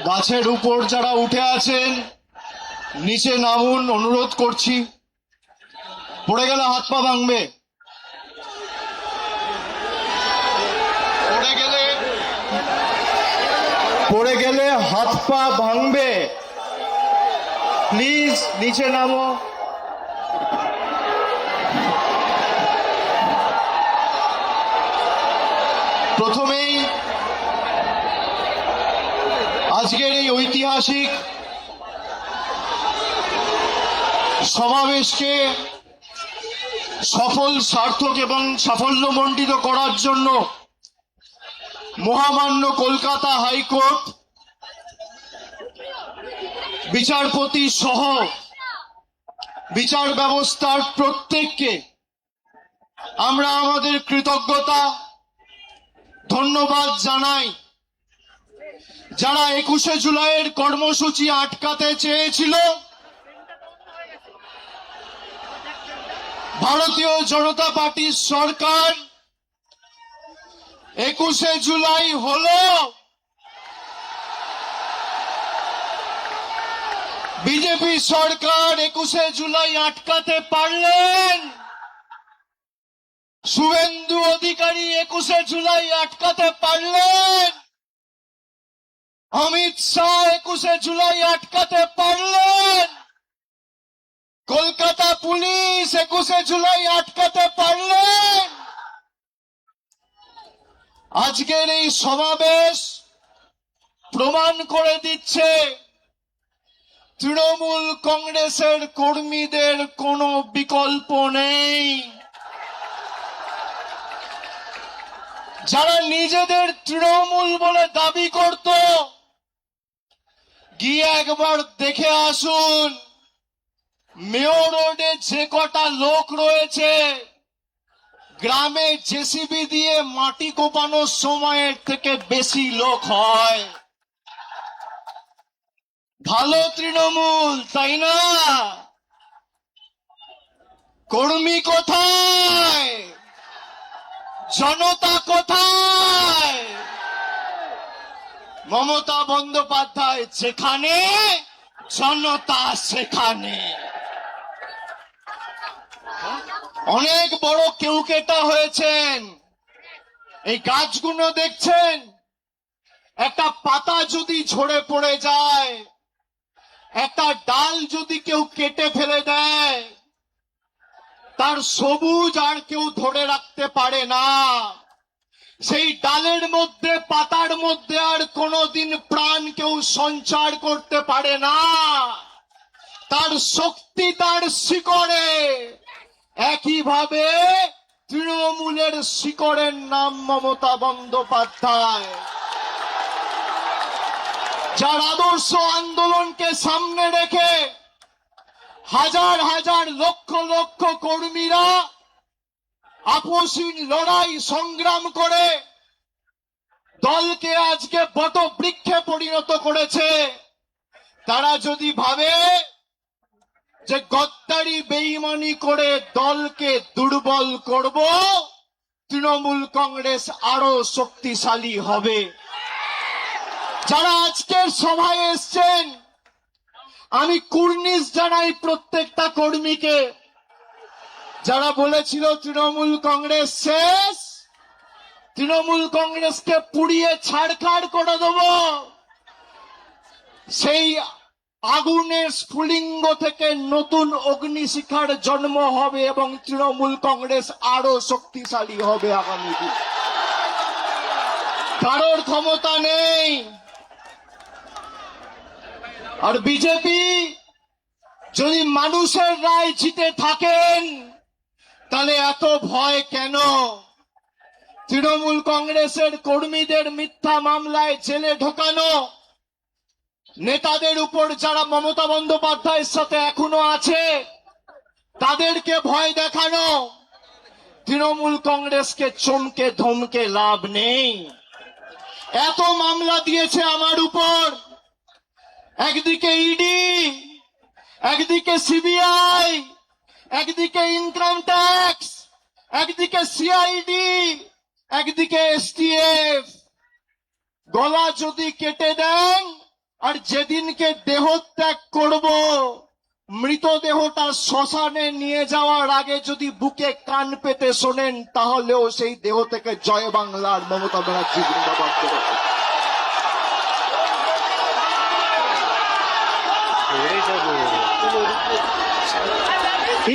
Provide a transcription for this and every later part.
গাছের উপর যারা উঠে আছেন নিচে নামুন, অনুরোধ করছি। পড়ে গেলে হাত পা ভাঙবে, পড়ে গেলে হাত পা ভাঙবে। প্লিজ নিচে নামো। প্রথমেই আজকের এই ঐতিহাসিক সমাবেশকে সফল, সার্থক এবং সাফল্যমণ্ডিত করার জন্য মহামান্য কলকাতা হাইকোর্ট বিচারপতি সহ বিচার ব্যবস্থার প্রত্যেককে আমরা আমাদের কৃতজ্ঞতা ধন্যবাদ জানাই। যারা 21শে জুলাইয়ের কর্মসূচি আটকাতে চেয়েছিল, ভারতীয় জনতা পার্টির সরকার 21শে জুলাই হলো, বিজেপি সরকার 21শে জুলাই আটকাতে পারলেন, শুভেন্দু অধিকারী 21শে জুলাই আটকাতে পারলেন, অমিত শাহ 21শে জুলাই আটকাতে পারলেন, কলকাতা পুলিশ 21শে জুলাই আটকাতে পারলেন। আজকের এই সমাবেশ প্রমাণ করে দিচ্ছে তৃণমূল কংগ্রেসের কর্মীদের কোনো বিকল্প নেই। যারা নিজেদের তৃণমূল বলে দাবি করত, গিয়ে একবার দেখে আসুন মেয়র রোডে যে কটা লোক রয়েছে, গ্রামে জেসিবি দিয়ে মাটি কোপানোর সময়ের থেকে বেশি লোক হয়। ভালো তৃণমূল, তাই না? কর্মী কোথায়? জনতা কোথায়? মমতা বন্দ্যোপাধ্যায় যেখানে, জনতা সেখানে। অনেক বড় কেউকেটা হয়েছেন। এই গাছগুলো দেখছেন, একটা পাতা যদি ঝরে পড়ে যায়, একটা ডাল যদি কেউ কেটে ফেলে দেয়, তার সবুজ আর কেউ ধরে রাখতে পারে না। সেই ডালের মধ্যে, পাতার মধ্যে আর কোনোদিন প্রাণ কেউ সঞ্চার করতে পারে না। তার শক্তি তার শিকড়ে। একইভাবে তৃণমূলের শিকড়ের নাম মমতা বন্দ্যোপাধ্যায়, যার আদর্শ আন্দোলনকে সামনে রেখে হাজার হাজার লক্ষ লক্ষ কর্মীরা আপসীন লড়াই সংগ্রাম করে দলকে আজকে বটবৃক্ষে পরিণত করেছে। তারা যদি ভাবে যে গদ্দারি বেঈমানি করে দলকে দুর্বল করব, তৃণমূল কংগ্রেস আরো শক্তিশালী হবে। যারা আজকের সভায় এসছেন, আমি কুর্নিশ জানাই প্রত্যেকটা কর্মীকে। যারা বলেছিল তৃণমূল কংগ্রেস শেষ, তৃণমূল কংগ্রেসকে পুড়িয়ে ছাড়খাড় করে দেব, সেই আগুনের স্ফুলিঙ্গ থেকে নতুন অগ্নিশিখার জন্ম হবে এবং তৃণমূল কংগ্রেস আরো শক্তিশালী হবে আগামী দিন। কারোর ক্ষমতা নেই। আর বিজেপি যদি মানুষের রায় জিতে থাকেন, তাহলে এত ভয় কেন? তৃণমূল কংগ্রেসের কর্মীদের মিথ্যা মামলায় জেলে ঢোকানো, নেতাদের উপর যারা মমতা বন্দ্যোপাধ্যায়ের সাথে এখনো আছে তাদেরকে ভয় দেখানো, তৃণমূল কংগ্রেসকে চমকে ধমকে লাভ নেই। এত মামলা দিয়েছে আমার উপর, একদিকে ইডি, একদিকে সিবিআই, একদিকে ইনকাম ট্যাক্স, একদিকে সিআইডি, একদিকে এসটিএফ। গলা যদি কেটে দেন আর যেদিনকে দেহত্যাগ করব, মৃতদেহটা শ্মশানে নিয়ে যাওয়ার আগে যদি বুকে কান পেতে শোনেন, তাহলেও সেই দেহ থেকে জয় বাংলার মমতা ব্যানার্জি জিন্দাবাদ করবে।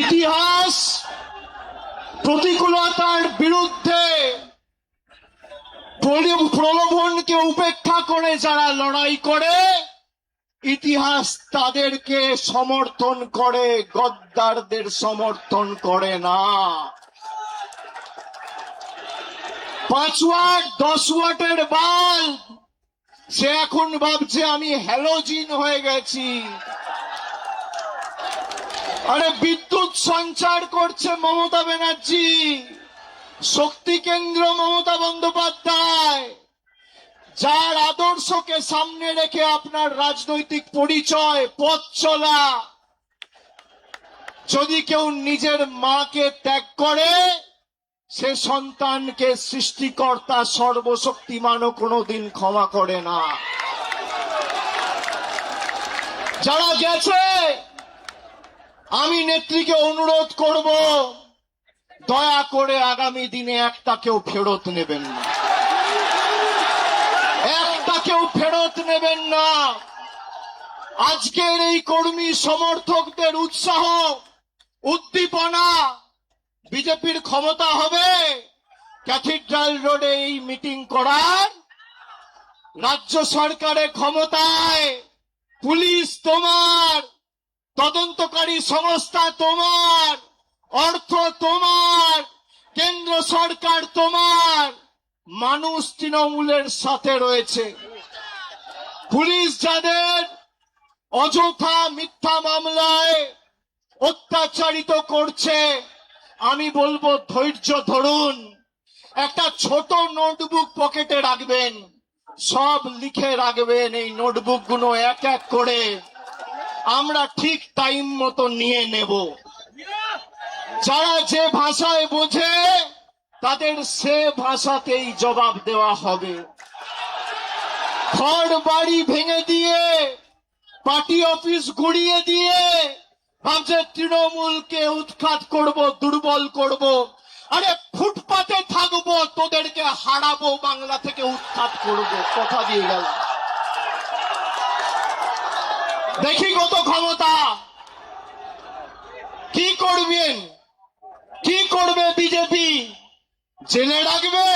ইতিহাস প্রতিকূলতার বিরুদ্ধে প্রলোভনকে উপেক্ষা করে যারা লড়াই করে, ইতিহাস তাদেরকে সমর্থন করে, গদ্দারদের সমর্থন করে না। 5 ওয়াট 10 ওয়াটের বাল্ব সে এখন ভাবছে আমি হ্যালোজিন হয়ে গেছি। আরে বিদ্যুৎ সঞ্চার করছে মমতা ব্যানার্জি, শক্তি কেন্দ্র মমতা বন্দ্যোপাধ্যায়, যার আদর্শকে সামনে রেখে আপনার রাজনৈতিক পরিচয়, পথ চলা। যদি কেউ নিজের মাকে ত্যাগ করে, সে সন্তানকে সৃষ্টিকর্তা সর্বশক্তিমানও কোনোদিন ক্ষমা করে না। যারা গেছে, আমি নেত্রীকে অনুরোধ করব, দয়া করে আগামী দিনে একটাকেও ফেরত নেবেন না, একটাকেও ফেরত নেবেন না। আজকের এই কর্মী সমর্থকদের উৎসাহ উদ্দীপনা, বিজেপির ক্ষমতা হবে ক্যাথিড্রাল রোডে এই মিটিং করার, রাজ্য সরকারের ক্ষমতায়, পুলিশ তোমার, তদন্তকারী সংস্থা তোমার, অর্থ তোমার, কেন্দ্র সরকার তোমার, মানুষ তৃণমূলের সাথে রয়েছে। পুলিশ যাদের অযথা মিথ্যা মামলায় অত্যাচারিত করছে, আমি বলবো ধৈর্য ধরুন, একটা ছোট নোটবুক পকেটে রাখবেন, সব লিখে রাখবেন। এই নোটবুক গুলো এক এক করে আমরা ঠিক টাইম মতো নিয়ে নেব। যারা যে ভাষায় বোঝে তাদের সে ভাষাতেই জবাব দেওয়া হবে। ঘর বাড়ি ভেঙে দিয়ে, পার্টি অফিস গুড়িয়ে দিয়ে ভাবছে তৃণমূলকে উৎখাত করব, দুর্বল করব। আরে ফুটপাতে থাকবো, তোদেরকে হারাবো, বাংলা থেকে উৎখাত করব, কথা দিয়ে গেল। দেখি কত ক্ষমতা, কি করবেন, কি করবে বিজেপি? জেলে রাখবে,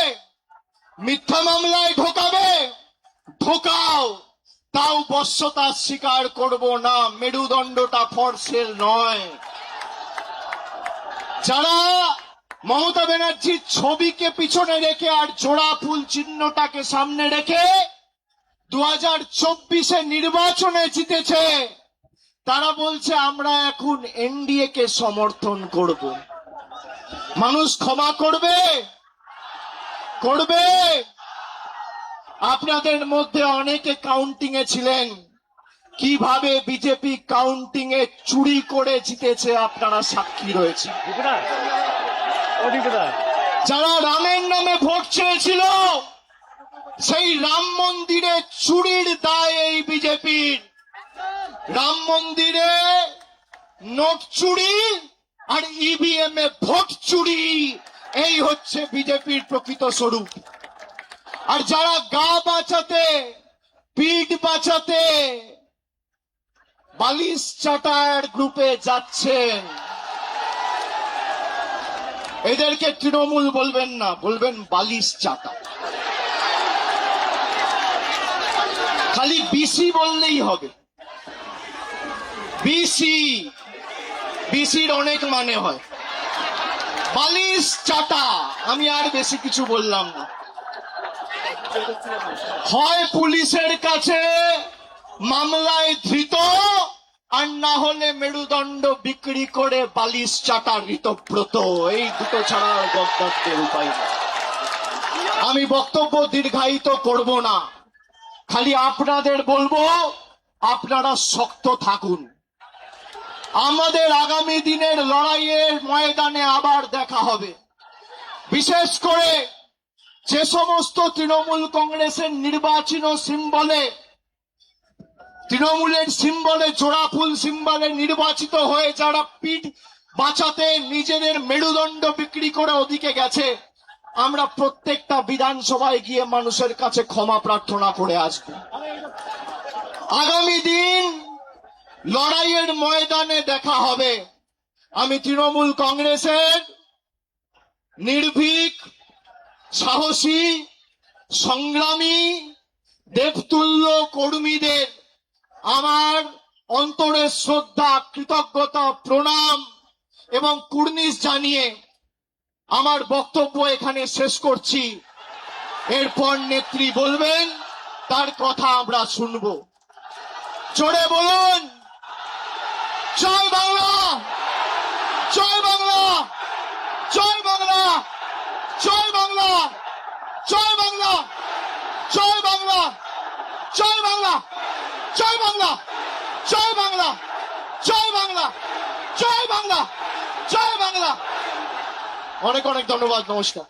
মিথ্যা মামলায় ঢোকাবে, ঢোকাও, তাও বশ্যতা স্বীকার করব না। মেরুদণ্ডটা ফরসেল নয়। যারা মমতা ব্যানার্জির ছবিকে পিছনে রেখে আর জোড়া ফুল চিহ্নটাকে সামনে রেখে 2024 নির্বাচনে জিতেছে, তারা বলছে আমরা এখন এনডিএ কে সমর্থন করব। মানুষ ক্ষমা করবে? করবে? আপনাদের মধ্যে অনেকে কাউন্টিং এ ছিলেন, কিভাবে বিজেপি কাউন্টিং এ চুরি করে জিতেছে আপনারা সাক্ষী রয়েছে। যারা রামের নামে ভোট চেয়েছিল, সেই রাম মন্দিরে চুরির দায় এই বিজেপির। রাম মন্দিরে নোট চুরি আর ইভিএম এ ভোট চুরি, এই হচ্ছে বিজেপির প্রকৃত স্বরূপ। আর যারা গা বাঁচাতে, পিঠ বাঁচাতে বালিশ চাটার গ্রুপে যাচ্ছেন, এদেরকে তৃণমূল বলবেন না, বলবেন বালিশ চাটা। খালি বিসি বললেই হবে। বিসি, বিসির অনেক মানে হয়। বালিশ চাটা, আমি আর বেশি কিছু বললাম না। হয় পুলিশের কাছে মামলায় ধৃত, আর না হলে মেরুদণ্ড বিক্রি করে বালিশ চাটা ঋতব্রত। এই দুটো ছাড়া গদ্দারদের উপায় নেই। আমি বক্তব্য দীর্ঘায়িত করব না, খালি আপনাদের বলবো আপনারা শক্ত থাকুন। আমাদের আগামী দিনের লড়াইয়ের ময়দানে আবার দেখা হবে। বিশেষ করে যে সমস্ত তৃণমূল কংগ্রেসের নির্বাচনী সিম্বলে তৃণমূলের সিম্বলে, জোড়া ফুল সিম্বলে নির্বাচিত হয়ে যারা পিঠ বাঁচাতে নিজেদের মেরুদণ্ড বিক্রি করে ওদিকে গেছে, আমরা প্রত্যেকটা বিধানসভায় গিয়ে মানুষের কাছে ক্ষমা প্রার্থনা করে আসব। আগামী দিন লড়াইয়ের ময়দানে দেখা হবে। আমি তৃণমূল কংগ্রেসের নির্ভীক, সাহসী, সংগ্রামী, দেবতুল্য কর্মীদের আমার অন্তরের শ্রদ্ধা, কৃতজ্ঞতা, প্রণাম এবং কুর্নিশ জানিয়ে আমার বক্তব্য এখানে শেষ করছি। এরপর নেত্রী বলবেন, তার কথা আমরা শুনব। জোরে বলুন, জয় বাংলা, জয় বাংলা, জয় বাংলা, জয় বাংলা, জয় বাংলা, জয় বাংলা, জয় বাংলা, জয় বাংলা, জয় বাংলা, জয় বাংলা, জয় বাংলা, জয় বাংলা। অনেক অনেক ধন্যবাদ, নমস্কার।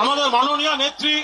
আমাদের মাননীয় নেত্রী